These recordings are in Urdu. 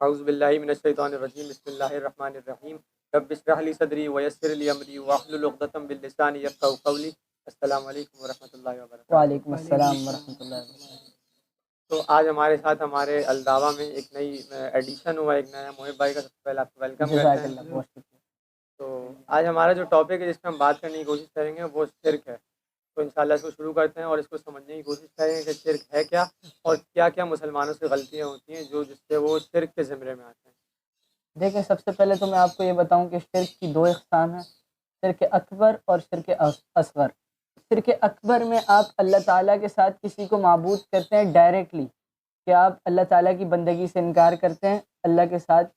اعوذ باللہ من الشیطان الرجیم بسم اللہ الرحمن الرحیم رب اشرح لی صدری ویسر لی امری واحلل عقدۃ من لسانی یفقهوا قولی۔ السلام علیکم ورحمۃ اللہ وبرکاتہ۔ وعلیکم السلام ورحمۃ اللہ وبرکاتہ۔ تو آج ہمارے ساتھ ہمارے الدعوہ میں ایک نئی ایڈیشن ہوا، ایک نیا محب بھائی کا سب سے پہلے آپ کو ویلکم جزاک کرتے اللہ، ہیں۔ بہت شکریہ۔ تو آج ہمارا جو ٹاپک ہے جس پہ ہم بات کرنے کی کوشش کریں گے وہ شرک ہے۔ تو انشاءاللہ اس کو شروع کرتے ہیں اور اس کو سمجھنے کی کوشش کریں گے کہ شرک ہے کیا اور کیا کیا مسلمانوں سے غلطیاں ہوتی ہیں جس سے وہ شرک کے زمرے میں آتے ہیں۔ دیکھیں، سب سے پہلے تو میں آپ کو یہ بتاؤں کہ شرک کی دو اقسام ہیں، شرک اکبر اور شرک اصغر۔ شرک اکبر میں آپ اللہ تعالیٰ کے ساتھ کسی کو معبود کرتے ہیں ڈائریکٹلی، کہ آپ اللہ تعالیٰ کی بندگی سے انکار کرتے ہیں، اللہ کے ساتھ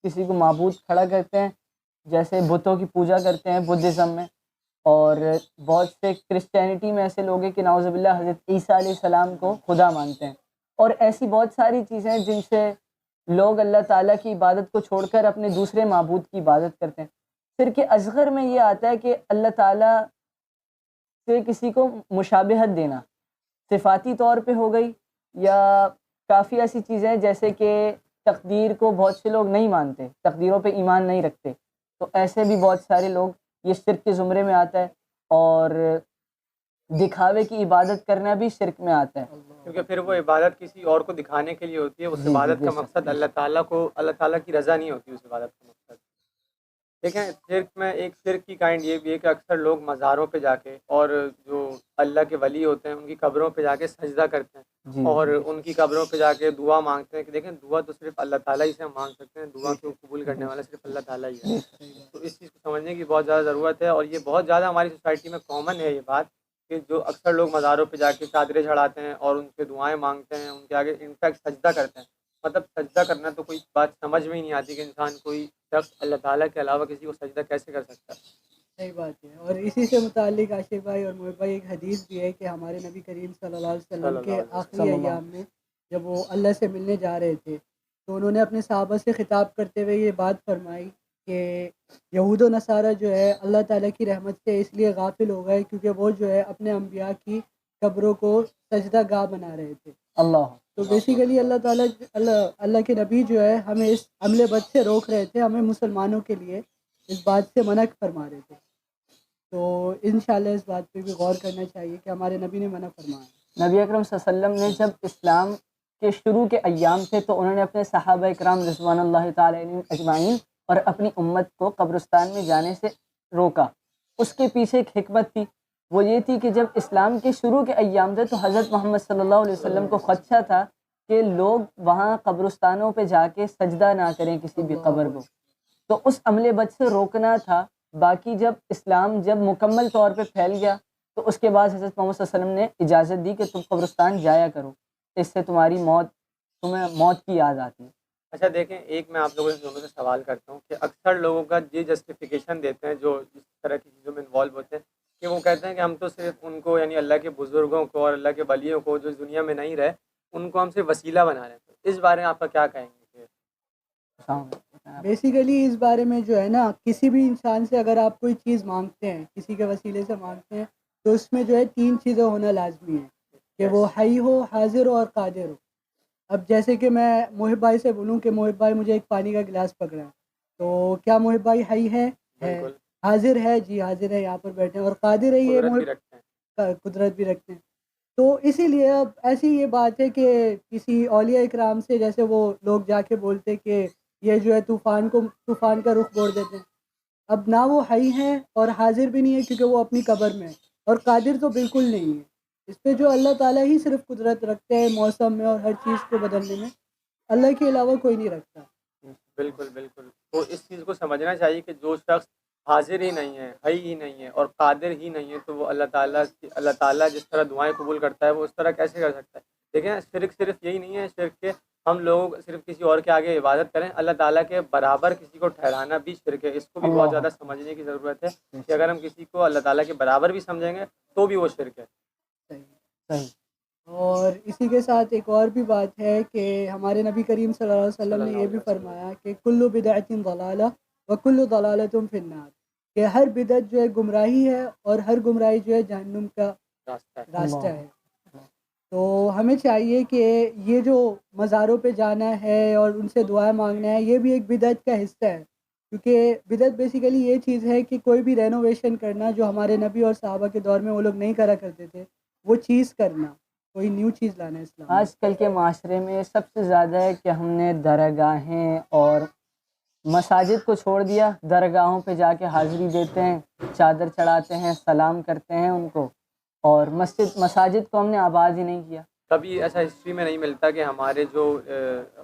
کسی کو معبود کھڑا کرتے ہیں، جیسے بتوں کی پوجا کرتے ہیں بدھزم میں، اور بہت سے کرسچینٹی میں ایسے لوگ ہیں کہ نعوذ باللہ حضرت عیسیٰ علیہ السلام کو خدا مانتے ہیں، اور ایسی بہت ساری چیزیں ہیں جن سے لوگ اللہ تعالیٰ کی عبادت کو چھوڑ کر اپنے دوسرے معبود کی عبادت کرتے ہیں۔ شرک اصغر میں یہ آتا ہے کہ اللہ تعالیٰ سے کسی کو مشابہت دینا، صفاتی طور پہ ہو گئی، یا کافی ایسی چیزیں ہیں جیسے کہ تقدیر کو بہت سے لوگ نہیں مانتے، تقدیروں پہ ایمان نہیں رکھتے، تو ایسے بھی بہت سارے لوگ یہ شرک کے زمرے میں آتا ہے، اور دکھاوے کی عبادت کرنا بھی شرک میں آتا ہے، کیونکہ پھر وہ عبادت کسی اور کو دکھانے کے لیے ہوتی ہے، اس جی عبادت بے کا شک، مقصد اللہ تعالیٰ کی رضا نہیں ہوتی، اس عبادت کا مقصد۔ دیکھیں، شرک میں ایک شرک کی کائنڈ یہ بھی ہے کہ اکثر لوگ مزاروں پہ جا کے اور جو اللہ کے ولی ہوتے ہیں ان کی قبروں پہ جا کے سجدہ کرتے ہیں جی اور ان کی قبروں پہ جا کے دعا مانگتے ہیں کہ دیکھیں دعا تو صرف اللہ تعالیٰ ہی سے ہم مانگ سکتے ہیں، دعا کو قبول کرنے والا صرف اللہ تعالیٰ ہی ہے۔ تو اس چیز کو سمجھنے کی بہت زیادہ ضرورت ہے، اور یہ بہت زیادہ ہماری سوسائٹی میں کامن ہے یہ بات کہ جو اکثر لوگ مزاروں پہ جا کے چادریں چڑھاتے ہیں اور ان سے دعائیں مانگتے ہیں، ان کے آگے انفیکٹ سجدہ کرتے ہیں۔ مطلب سجدہ کرنا تو کوئی بات سمجھ میں ہی نہیں آتی کہ انسان کوئی شخص اللہ تعالیٰ کے علاوہ کسی کو سجدہ کیسے کر سکتا ہے۔ صحیح بات ہے، اور اسی سے متعلق عاشق بھائی اور محب بھائی ایک حدیث بھی ہے کہ ہمارے نبی کریم صلی اللہ علیہ وسلم کے آخری ایام میں جب وہ اللہ سے ملنے جا رہے تھے تو انہوں نے اپنے صحابہ سے خطاب کرتے ہوئے یہ بات فرمائی کہ یہود و نصارہ جو ہے اللہ تعالیٰ کی رحمت سے اس لیے غافل ہو گئے کیونکہ وہ جو ہے اپنے انبیاء کی قبروں کو سجدہ گاہ بنا رہے تھے۔ اللہ تو بیسیکلی اللہ تعالیٰ اللہ کے نبی جو ہے ہمیں اس عمل بد سے روک رہے تھے، ہمیں مسلمانوں کے لیے اس بات سے منع فرما رہے تھے، تو انشاءاللہ اس بات پہ بھی غور کرنا چاہیے کہ ہمارے نبی نے منع فرمایا۔ نبی اکرم صلی اللہ علیہ وسلم نے جب اسلام کے شروع کے ایام تھے تو انہوں نے اپنے صحابہ اکرام رضوان اللہ تعالی علیہم اجمعین اور اپنی امت کو قبرستان میں جانے سے روکا۔ اس کے پیچھے ایک حکمت تھی، وہ یہ تھی کہ جب اسلام کے شروع کے ایام تھے تو حضرت محمد صلی اللہ علیہ وسلم کو خدشہ تھا کہ لوگ وہاں قبرستانوں پہ جا کے سجدہ نہ کریں کسی بھی قبر کو، تو اس عمل بد سے روکنا تھا۔ باقی جب اسلام جب مکمل طور پہ پھیل گیا تو اس کے بعد حضرت محمد صلی اللہ علیہ وسلم نے اجازت دی کہ تم قبرستان جایا کرو، اس سے تمہیں موت کی یاد آتی ہے۔ اچھا دیکھیں، ایک میں آپ لوگوں سے دونوں سے سوال کرتا ہوں کہ اکثر لوگوں کا یہ جسٹیفیکیشن دیتے ہیں جو اس طرح کی چیزوں میں انوالو ہوتے ہیں کہ وہ کہتے ہیں کہ ہم تو صرف ان کو یعنی اللہ کے بزرگوں کو اور اللہ کے ولیوں کو جو اس دنیا میں نہیں رہے ان کو ہم صرف وسیلہ بنا رہے ہیں۔ اس بارے میں آپ کا کیا کہیں گے؟ بیسیکلی اس بارے میں جو ہے نا، کسی بھی انسان سے اگر آپ کوئی چیز مانگتے ہیں، کسی کے وسیلے سے مانگتے ہیں، تو اس میں جو ہے 3 چیزیں ہونا لازمی ہے کہ وہ حی ہو، حاضر ہو اور قادر ہو۔ اب جیسے کہ میں محب بھائی سے بولوں کہ محب بھائی مجھے ایک پانی کا گلاس پکڑا ہے، تو کیا محب بھائی حی ہے؟ بالکل۔ حاضر ہے؟ جی حاضر ہے، یہاں پر بیٹھے ہیں، اور قادر ہے، یہ قدرت بھی رکھتے ہیں۔ قدرت بھی رکھتے ہیں۔ تو اسی لیے اب ایسی یہ بات ہے کہ کسی اولیاء اکرام سے جیسے وہ لوگ جا کے بولتے کہ یہ جو ہے طوفان کا رخ موڑ دیتے ہیں، اب نہ وہ حی ہیں اور حاضر بھی نہیں ہے کیونکہ وہ اپنی قبر میں ہے، اور قادر تو بالکل نہیں ہے۔ اس پہ جو اللہ تعالیٰ ہی صرف قدرت رکھتے ہیں موسم میں اور ہر چیز کو بدلنے میں، اللہ کے علاوہ کوئی نہیں رکھتا۔ بالکل بالکل، تو اس چیز کو سمجھنا چاہیے کہ جو شخص حاضر ہی نہیں ہے، حی ہی نہیں ہے اور قادر ہی نہیں ہے تو وہ اللہ تعالیٰ جس طرح دعائیں قبول کرتا ہے وہ اس طرح کیسے کر سکتا ہے؟ دیکھیں، شرک صرف یہی نہیں ہے، شرک کے ہم لوگ صرف کسی اور کے آگے عبادت کریں، اللہ تعالیٰ کے برابر کسی کو ٹھہرانا بھی شرک ہے۔ اس کو بھی بہت زیادہ سمجھنے کی ضرورت ہے کہ اگر ہم کسی کو اللہ تعالیٰ کے برابر بھی سمجھیں گے تو بھی وہ شرک ہے۔ صحیح۔ اور اسی کے ساتھ ایک اور بھی بات ہے کہ ہمارے نبی کریم صلی اللہ علیہ وسلم نے یہ بھی فرمایا کہ کل بدعۃ ضلالہ وکل ضلالۃ فی النار، کہ ہر بدعت جو ہے گمراہی ہے اور ہر گمراہی جو ہے جہنم کا راستہ ہے۔ تو ہمیں چاہیے کہ یہ جو مزاروں پہ جانا ہے اور ان سے دعائیں مانگنا ہے یہ بھی ایک بدعت کا حصہ ہے، کیونکہ بدعت بیسیکلی یہ چیز ہے کہ کوئی بھی رینوویشن کرنا جو ہمارے نبی اور صحابہ کے دور میں وہ لوگ نہیں کرا کرتے تھے، وہ چیز کرنا، کوئی نیو چیز لانا اسلام میں۔ آج کل کے معاشرے میں سب سے زیادہ ہے کہ ہم نے درگاہیں اور مساجد کو چھوڑ دیا، درگاہوں پہ جا کے حاضری دیتے ہیں، چادر چڑھاتے ہیں، سلام کرتے ہیں ان کو، اور مساجد کو ہم نے آباد ہی نہیں کیا۔ کبھی ایسا ہسٹری میں نہیں ملتا کہ ہمارے جو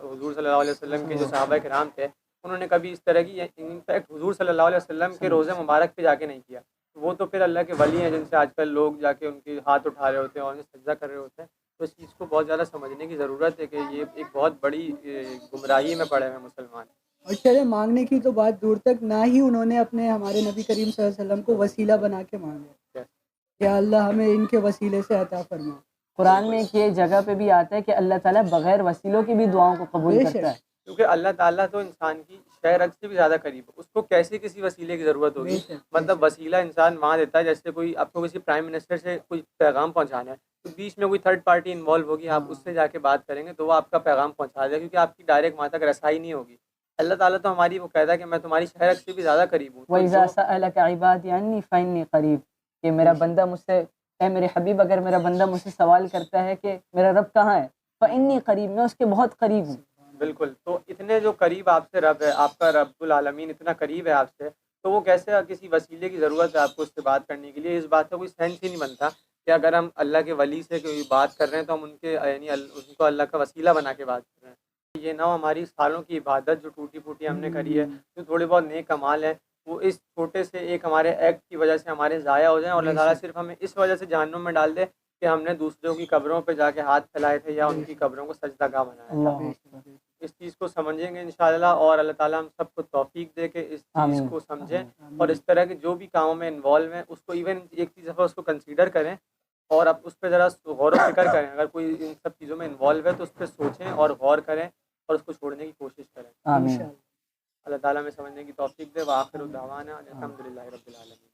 حضور صلی اللہ علیہ وسلم کے جو صحابہ کرام تھے انہوں نے کبھی اس طرح کی، انفیکٹ حضور صلی اللہ علیہ وسلم کے روزے مبارک پہ جا کے نہیں کیا۔ وہ تو پھر اللہ کے ولی ہیں جن سے آج کل لوگ جا کے ان کے ہاتھ اٹھا رہے ہوتے ہیں اور انہیں سجدہ کر رہے ہوتے ہیں۔ تو اس چیز کو بہت زیادہ سمجھنے کی ضرورت ہے کہ یہ ایک بہت بڑی گمراہی میں پڑے ہوئے مسلمان۔ اور چلے مانگنے کی تو بات دور تک، نہ ہی انہوں نے اپنے ہمارے نبی کریم صلی اللہ علیہ وسلم کو وسیلہ بنا کے مانگا کہ اللہ ہمیں ان کے وسیلے سے عطا فرما۔ قرآن میں ایک یہ جگہ پہ بھی آتا ہے کہ اللہ تعالیٰ بغیر وسیلوں کی بھی دعاؤں کو قبول بے کرتا ہے، شک، کیونکہ اللہ تعالیٰ تو انسان کی شہ رگ سے بھی زیادہ قریب ہے، اس کو کیسے کسی وسیلے کی ضرورت بے ہوگی؟ شک، مطلب وسیلہ انسان وہاں دیتا ہے جیسے کوئی آپ کو کسی پرائم منسٹر سے کوئی پیغام پہنچانا ہے تو بیچ میں کوئی تھرڈ پارٹی انوالو ہوگی، آپ اس سے جا کے بات کریں گے تو وہ آپ کا پیغام پہنچا دے گا، کیونکہ آپ کی ڈائریکٹ وہاں تک رسائی نہیں ہوگی۔ اللہ تعالیٰ تو ہماری وہ کہتا ہے کہ میں تمہاری شہ رگ سے بھی زیادہ قریب ہوں۔ تو وَإِذَا جو سَأَلَكَ عِبَادِي عَنِّي فَإِنِّي قَرِيب، کہ میرا بندہ مجھ سے، اے میرے حبیب اگر میرا بندہ مجھ سے سوال کرتا ہے کہ میرا رب کہاں ہے، فَإِنِّي قَرِيب، میں اس کے بہت قریب ہوں۔ بالکل، تو اتنے جو قریب آپ سے رب ہے، آپ کا رب العالمین اتنا قریب ہے آپ سے، تو وہ کیسے کسی وسیلے کی ضرورت ہے آپ کو اس سے بات کرنے کے لیے؟ اس بات کا کوئی سینس ہی نہیں بنتا کہ اگر ہم اللہ کے ولی سے کوئی بات کر رہے ہیں تو ہم ان کے یعنی ان کو اللہ کا وسیلہ بنا کے بات کر رہے ہیں۔ یہ نہ ہو ہماری سالوں کی عبادت جو ٹوٹی پھوٹی ہم نے کری ہے، جو تھوڑے بہت نیک کمال ہیں، وہ اس چھوٹے سے ایک ہمارے ایکٹ کی وجہ سے ہمارے ضائع ہو جائیں، اور اللہ تعالیٰ صرف ہمیں اس وجہ سے جہنم میں ڈال دے کہ ہم نے دوسروں کی قبروں پہ جا کے ہاتھ پھیلائے تھے یا ان کی قبروں کو سجدہ گاہ بنایا تھا۔ اللہ بے اکبر۔ شک۔ اس چیز کو سمجھیں گے انشاءاللہ، اور اللہ تعالیٰ ہم سب کو توفیق دے کہ اس چیز آمین۔ کو سمجھیں اور اس طرح کے جو بھی کاموں میں انوالو ہیں اس کو ایون ایک چیز دفعہ اس کو کنسیڈر کریں اور اب اس پہ ذرا غور و فکر کریں۔ اگر کوئی ان سب چیزوں میں انوالو ہے تو اس پہ سوچیں اور غور کریں اور اس کو چھوڑنے کی کوشش کریں۔ آمین۔ اللہ تعالیٰ میں سمجھنے کی توفیق دے۔ وآخر دعوانا الحمدللہ رب العالمین۔